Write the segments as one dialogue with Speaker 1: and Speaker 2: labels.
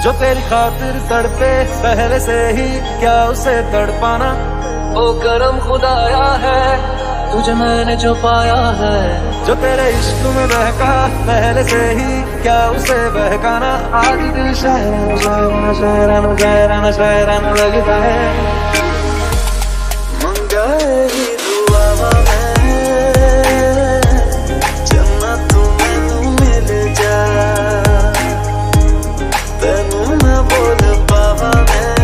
Speaker 1: जो तेरी खातिर तड़पे पहले से ही, क्या उसे तड़पाना।
Speaker 2: ओ करम खुदाया है तुझे मैंने जो पाया है।
Speaker 1: जो तेरे इश्क में बहका पहले से ही, क्या उसे बहकाना। आज दिल शायराना शायराना शायराना शायराना शायराना लगता है।
Speaker 2: मंगाए ही दुआ में जन्नत मैनू मिल जा, तेनू मैं बोल पावा मैं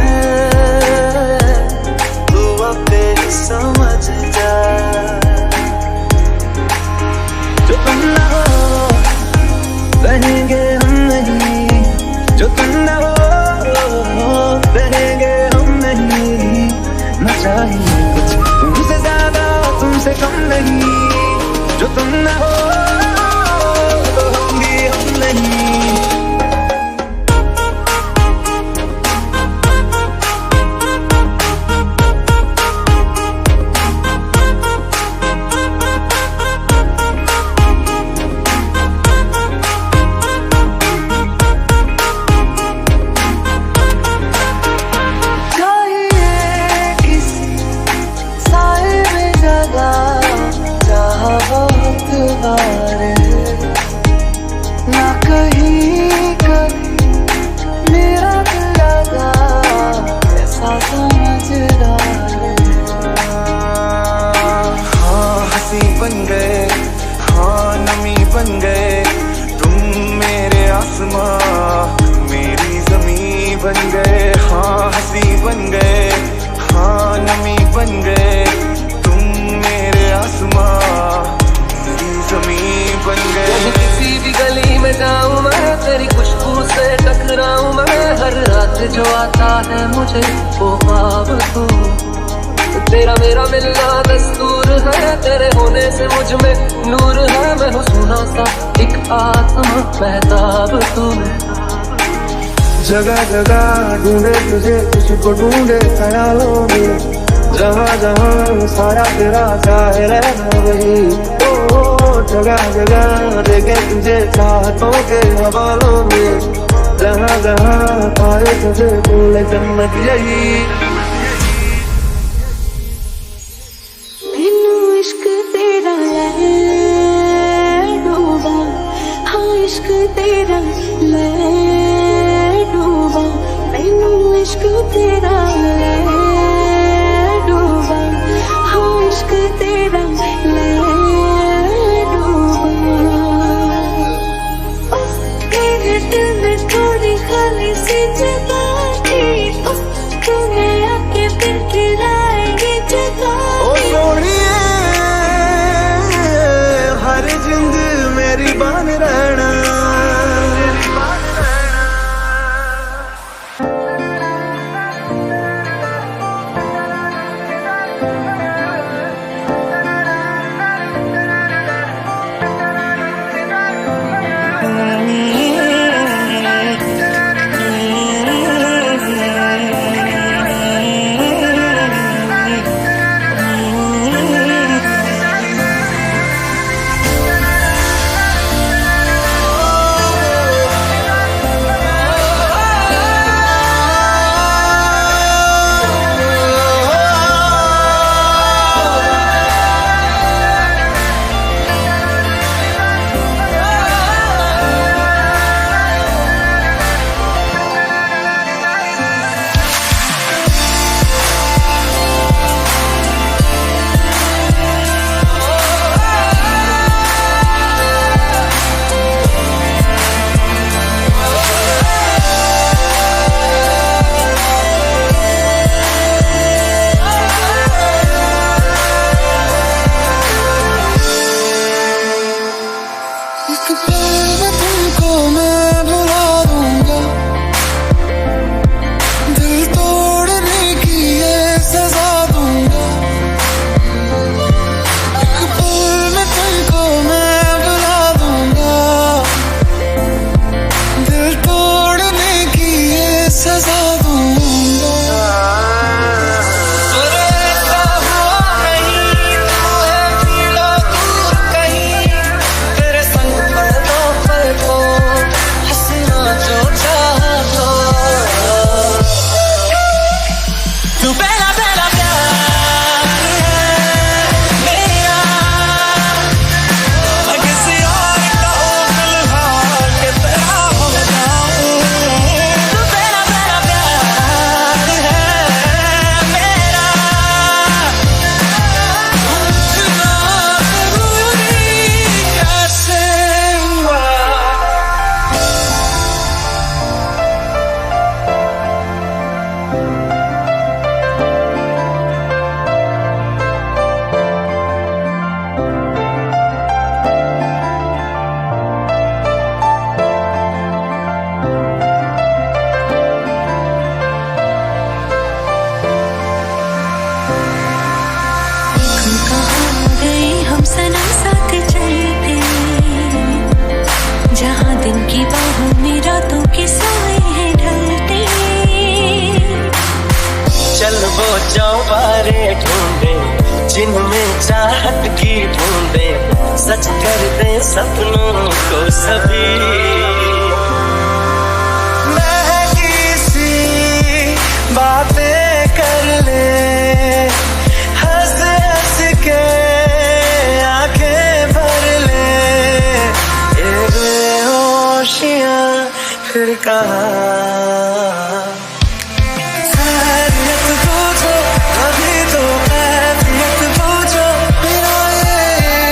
Speaker 2: दुआ तेरी समझ जा।
Speaker 1: जो तुम ना हो रहेंगे हम नहीं, जो तुम ना हो रहेंगे हम नहीं। न चाहिए कुछ तुमसे ज्यादा तुमसे कम नहीं, जो तुम ना हो तो हम भी हम नहीं।
Speaker 2: ना कहीं कभी मेरा दिल लगा ऐसा समझदार।
Speaker 1: हाँ हंसी बन गए, हाँ नमी बन गए, तुम मेरे आसमां मेरी ज़मीं बन गए। हाँ हंसी बन गए, हाँ नमी बन गए, तुम मेरे आसमां ज़मीन बन गए।
Speaker 2: किसी भी गली में जाऊं मैं तेरी खुशबू से टकराऊं मैं, हर रात जो आता है मुझे वो ख्वाब तू। तेरा मेरा मिलना दस्तूर है, तेरे होने से मुझ में नूर है। मैं हूँ सुना सा एक आत्मा महताब तू।
Speaker 1: जगह जगह ढूंढे तुझे, तुझको ढूंढे ख्यालों में, जहाँ जहाँ सारा तेरा चाहे रहना वही। जगह जगह देखे तुझे चाहतों के हवालों में, जहाँ जहाँ पाए तुझे बोले जन्नत यही।
Speaker 3: मैनू इश्क तेरा ले डूबा, हाँ इश्क तेरा ले डूबा, मैनू इश्क तेरा ले डूबा, हाँ इश्क तेरा ले दिल में थोड़ी खाली सी जगह थी, तूने आके फिर खिलाएगी जगह।
Speaker 1: ओ सोनिए हर जिंद मेरी बान रहना। सपनों को सभी महकी सी बातें कर ले, हंस हंस के आंखें भर ले, ये बेहोशियां फिर कहाँ। खैरियत पूछो अभी तो खैरियत पूछो, मेरा ये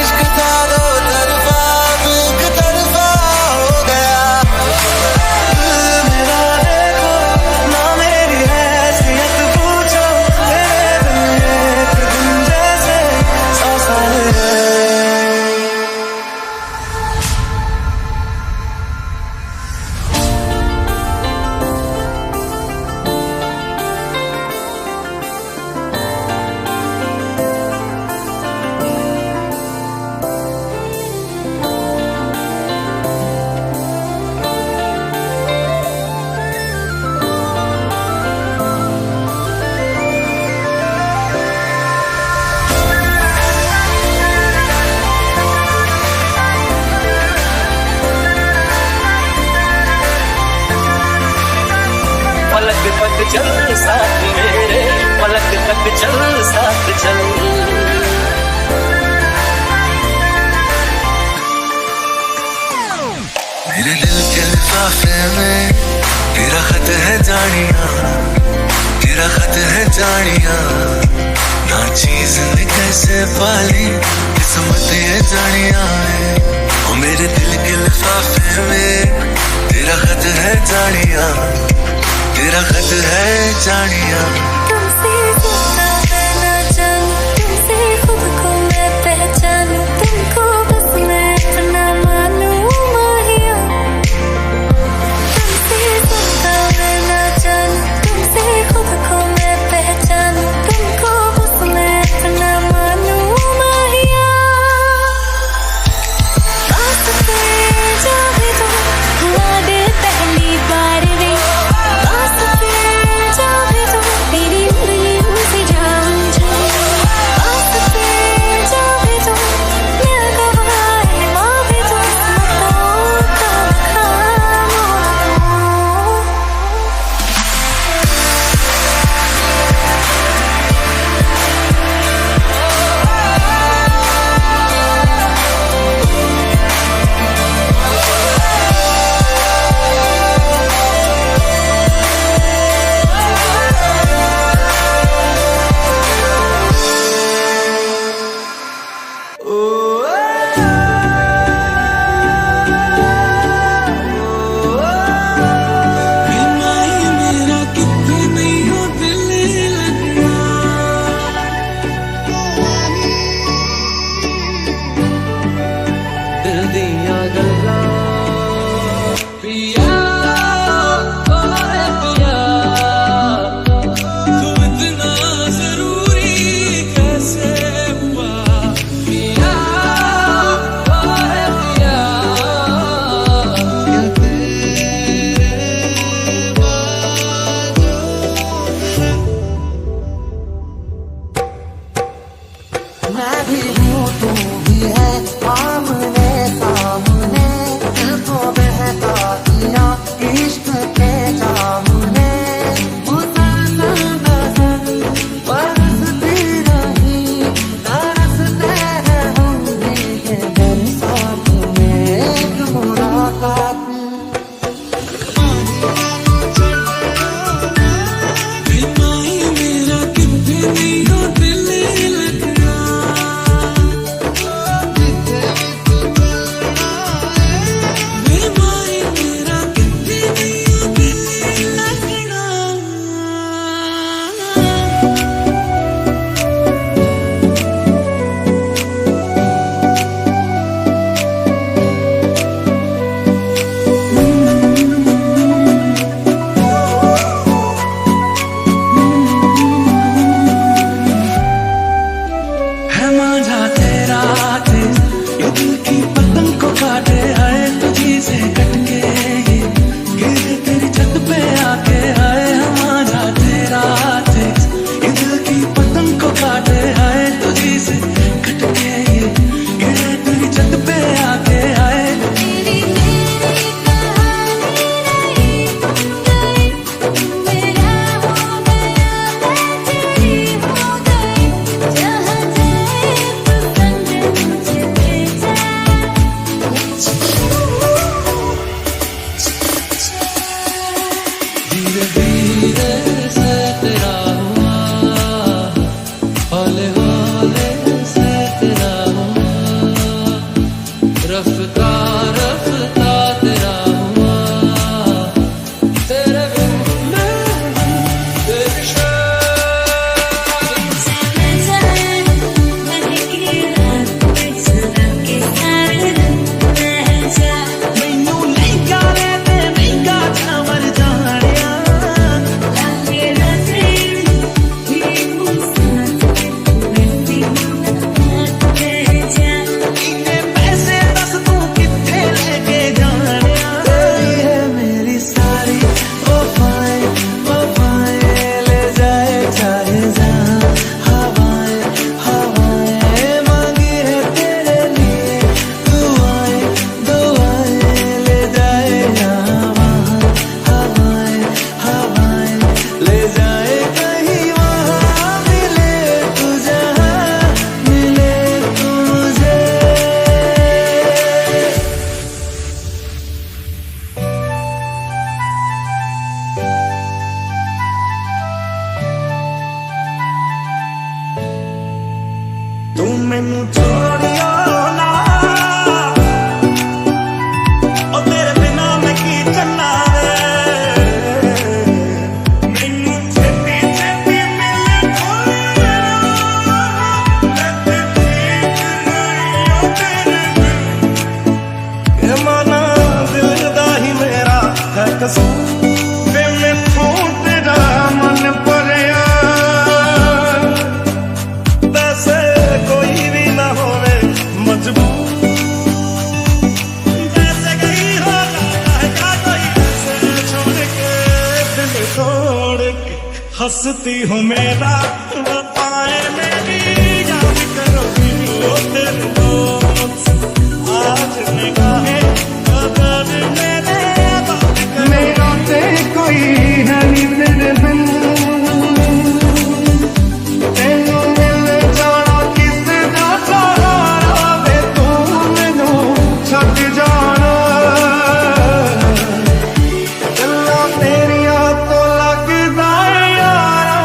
Speaker 1: इश्क था दो तरफा, अब एक तरफा हो गया। मेरा देखो ना मेरी हैसियत पूछो, तेरे बिन एक दिन जैसे 100 साल है। पलक तक चल साथ मेरे, पलक तक चल साथ चल। मेरे दिल के लिफाफे में तेरा खत है जानिया, तेरा खत है जानिया, ना चीज ने कैसे पाली किस्मत ये जानिया है। ओ मेरे दिल के लिफाफे में तेरा खत है जानिया, तेरा खत है जानिया।
Speaker 3: तुमसे जुदा मैं ना जानूं, तुमसे खुद को मैं पहचानूं, तुमको बस मैं अपना मानूं माहिया। तुमसे जुदा मैं ना जानूं, तुमसे खुद को मैं पहचानूं, तुमको बस मैं अपना मानूं माहिया। पास पे जा भी तो हुआ दिल पहली बार रे, पास पे जा भी तो मेरी उंगलियों से जान जाए, पास पे जा भी तो मैं गवाए माँ भी तो मतों का खामोश।
Speaker 2: दिल दिया गल्ला पिया, ओए पिया, तू इतना जरूरी कैसे हुआ पिया, ओए पिया।
Speaker 1: मैं भी हूँ तू भी है, आमने सामने दिल को बहका दिया इश्क के जामने। मुसलसल नजर बरसती रही, तरसते हैं हम भी ये बरसात में एक मुलाकात। मेरा कितने दिल लगना तू मैनू छोड़ियो ना, ओ तेरे बिना मैं की चलना वे, मैनू छेती छेती मिले कोई मैं ते ठीक नहीं ओ तेरे बिन। ये माना दिल दा ही मेरा है कसूर, वे मैथों तेरा मन भरिया, वैसे कोई भी ना होवे मजबूर, वैसे गई हो जाएगा कोई ऐसे छोड़ के, दिल तोड़ के हंसती हो मेरा बताए मेरी याद करोगी ओ तेरे दोस्त, आज निगाहें अगर मेरे बात करो, मेरा ते कोई है नहीं तेरे बिन, तेनू मिल जाना किस दा सहारा वे, तू मैनू छड्ड जाना, गल्लां तेरियां तो लगदा यारा,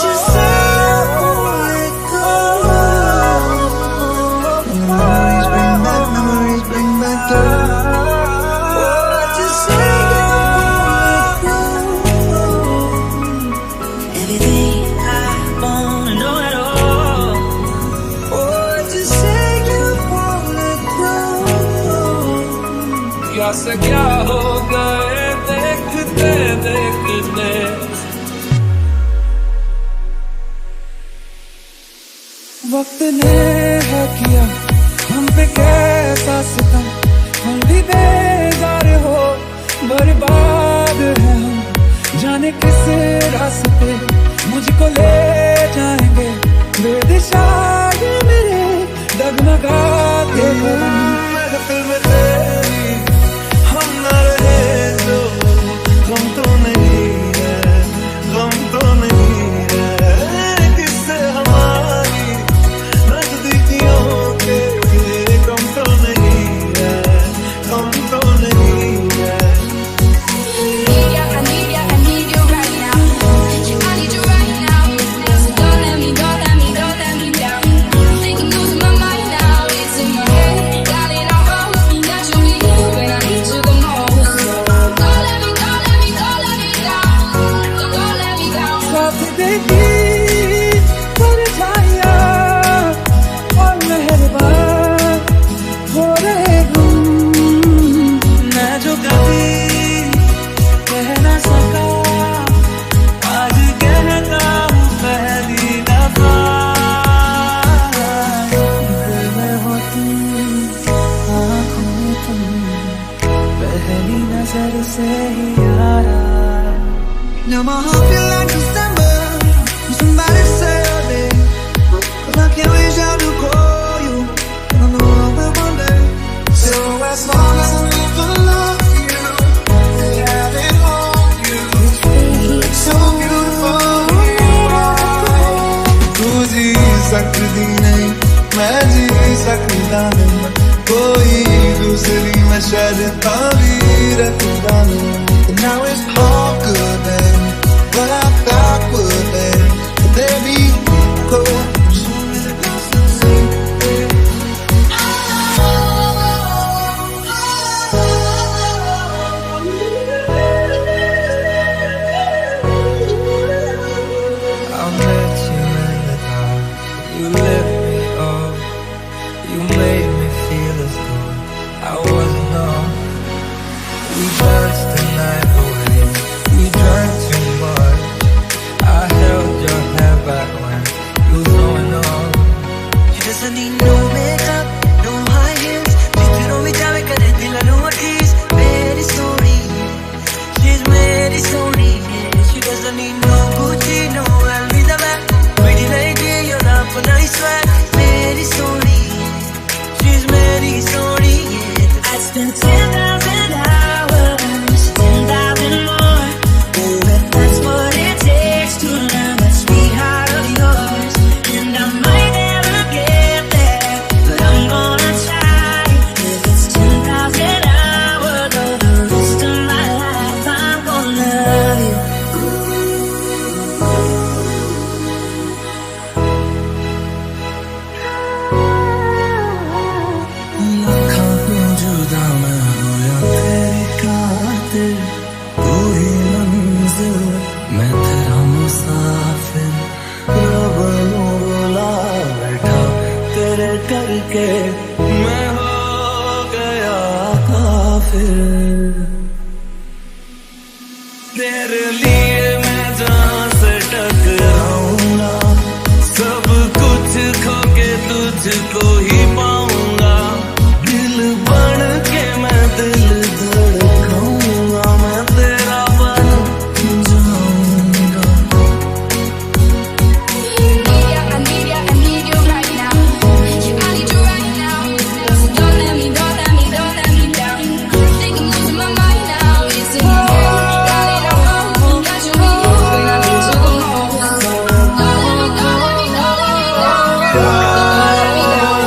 Speaker 1: just say you let go. Memories bring back the, just say you let go. Everything I wanna know at all. Oh, just say you won't let go.
Speaker 2: क्या से क्या हो गए देखते देखते,
Speaker 1: वक्त ने है किया हम पे कैसा सितम, हम भी बेजार हो बर्बाद है हम, जाने किस रास्ते मुझको ले जाएंगे, बेदिशा ये मेरे डगमगाते हैं, महफिल में तेरी हम न रहे जो, गम तो नहीं है, गम तो नहीं है, किससे हमारी नजदीकियों के, गम तो नहीं है, गम तो नहीं है।
Speaker 3: I need you right now. I need you right now. So don't let me down. I think I'm losing my mind now. It's in my head, got it all wrong. Naturally, when I need you the most. Don't let me down. Don't let me down.
Speaker 1: साथ देगी परछाइयाँ और मेहरबान हो रहे गुम, मैं जो कभी कह ना सका आज कहता हूँ पहली दफा, दिल में हो तुम, आँखों में तुम, पहली नजर से ही यारा। Now my heart feel like December, when somebody say your name, but I can't reach out to call you, and I know I will one day. So as long as I'm gonna love you, and have it on you, it's so beautiful. तू जी सकती नहीं, मैं जी सकता नहीं, कोई दूसरी मैं शायद कभी रखता नहीं, and now it's all good then, what I thought would then, but there be cold. I met you in the dark, you lit me up, you made me feel as though I wasn't off. We danced the night away, we drank too much, I held your hair back when you were throwing up.
Speaker 4: She doesn't need no makeup, no high heels, just to know me down and I think I know what is. Very sorry, she's very sorry. She doesn't need no Gucci, no Louis the bag. Pretty lady, you're not अपना ही swag, मेरी Soni, she's मेरी Soni, yeah. I spent 10,000 hours, 10,000 more, oh, if that's what it takes to learn that sweetheart of yours. And I might never get there, but I'm gonna try. If it's 10,000 hours or the rest of my life, I'm gonna love you. लाखों क्यों जुदा मैं होया तेरी खातिर, तू ही मंजिल, मैं तेरा मुसाफिर, रब नू बुला बैठा तेरे करके, मैं हो गया काफिर। तेरे लिए मैं जहाँ से टकराऊंगा, सब कुछ खो के तुझको ही पाऊंगा, दिल बन के मैं दिल धड़काऊंगा, मैं तेरा बन जाऊंगा।
Speaker 3: I need you right now. Yeah, I need you right now. So don't let me down. Think I'm losing my mind now. It's in the air, got it all. Got you here when I need you home. Don't let me down. Don't let me down.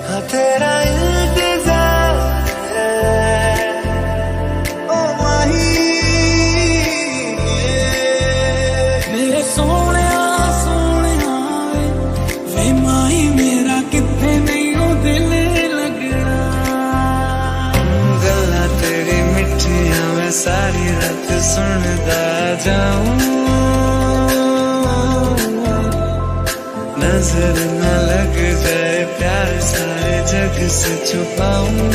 Speaker 1: हाँ तेरा इंतजार है, ओ माही,
Speaker 4: मेरे सोने वे माही मेरा कितने नहीं हो दिल लगना।
Speaker 1: गल्ला तेरी मिठियां मैं सारी रात सुनदा जाऊं, नजर न लग जाए प्यार सारे जग से छुपाऊं।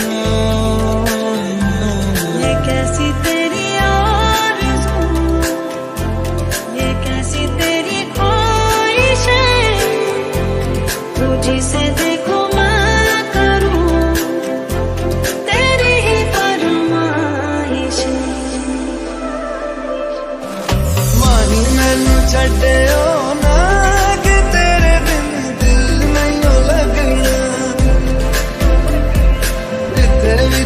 Speaker 3: ये कैसी तेरी आरज़ू, ये कैसी तेरी ख्वाहिश है, तू जिसे देखो मैं करूं तेरी ही फरमाइश है।
Speaker 1: माही मैनू छड्डियो ना कि तेरे बिन दिल नहीं लगना, जिथे भी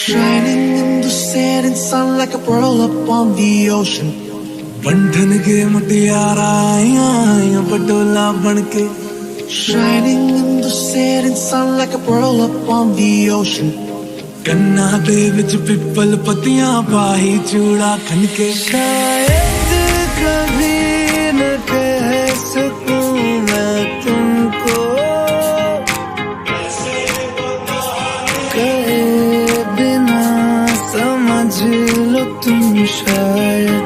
Speaker 1: Shining in the setting sun like a pearl upon the ocean. बंधन के मुटियारा आया पटोला बनके. Shining in the setting sun like a pearl upon the ocean. कन्ना दे विच पिपल पतियां पाही चूड़ा खनके. शायद कभी न कह सकूं मैं तुमको, कहे बिना समझ लो तुम शायद.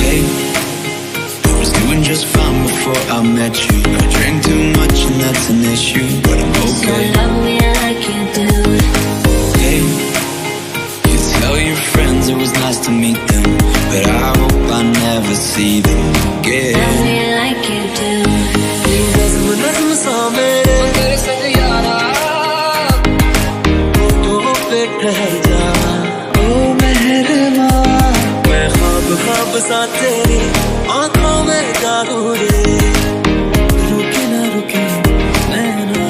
Speaker 1: Hey, I was doing just fine before I met you. I drank too much and that's an issue, but I'm okay.
Speaker 3: So love me like you do.
Speaker 1: Hey, you tell your friends it was nice to meet them, but I hope I never see them again.
Speaker 3: Love me like you do.
Speaker 2: नज़्म सा मेरे संग यारा photo पे ठहर जा.
Speaker 1: ओ मेहरबान,
Speaker 2: मैं ख्वाब ख्वाब सा तेरी आंखों में जागू रे. रुके ना रुके नैना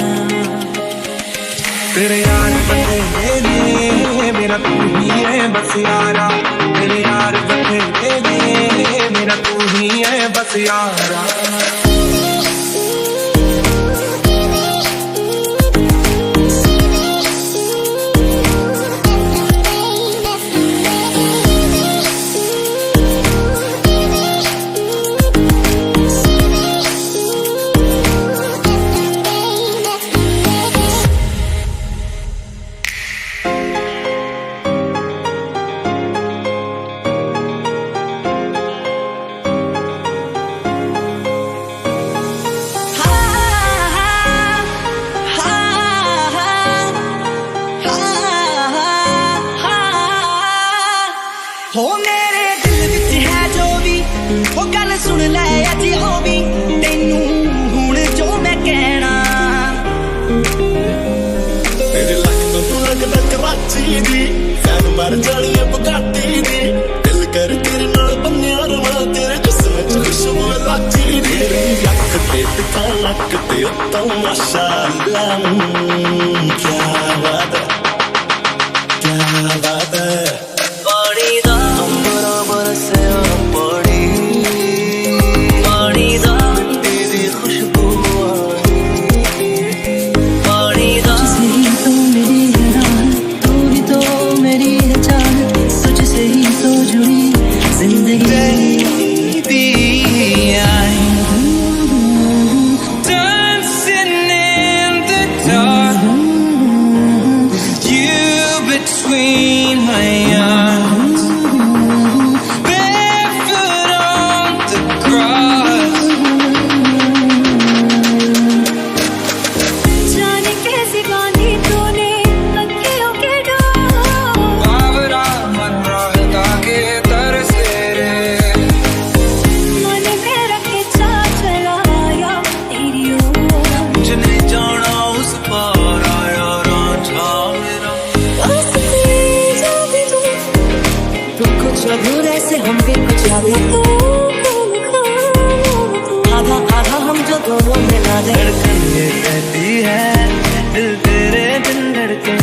Speaker 2: तेरे यार बने मेरा तू ही है बस यारा. तेरे यार बने मेरा तू ही है बस यारा.
Speaker 4: हो मेरे दिल विच है जो भी वो गल सुन ले अज हो भी तेनू हुण जो मैं कहना.
Speaker 5: तेरे लक तो तू लगदा कराची दी, फैन मर जानी है बुगाटी दी. दिल कर तेरे नाल बन्निया रवां, तेरे जिस्म च खुशबू लाची दी. लक ते टिका लक ते उत्तों माशाअल्लाह. क्या बात है, क्या बात है.
Speaker 2: पानी दा अंबरा बरसिया पानी, पानी दा तेरी खुशबू आई. पानी दा
Speaker 3: तुझसे ही तो मेरी है रात, तू भी तो मेरी है चाहत, तुझसे ही तो जुड़ी जिंदगी.
Speaker 1: dancing in the dark, you between my arms, barefoot on the grass.
Speaker 3: जाने कैसी बांधी तूने अखियों के डोर,
Speaker 1: बावरा मन रहता के तरस तेरे.
Speaker 3: मन मेरा खिंचा चलाया तेरी ओर.
Speaker 1: जिन्हें जाना उस पार आया रांझा मेरा.
Speaker 3: बस जा भी तू,
Speaker 2: तू कुछ अधूरे से हम भी कुछ आधे. आधा आधा हम जो दोनों मिला दे.
Speaker 1: धड़कन ये कहती है दिल तेरे बिन धड़के.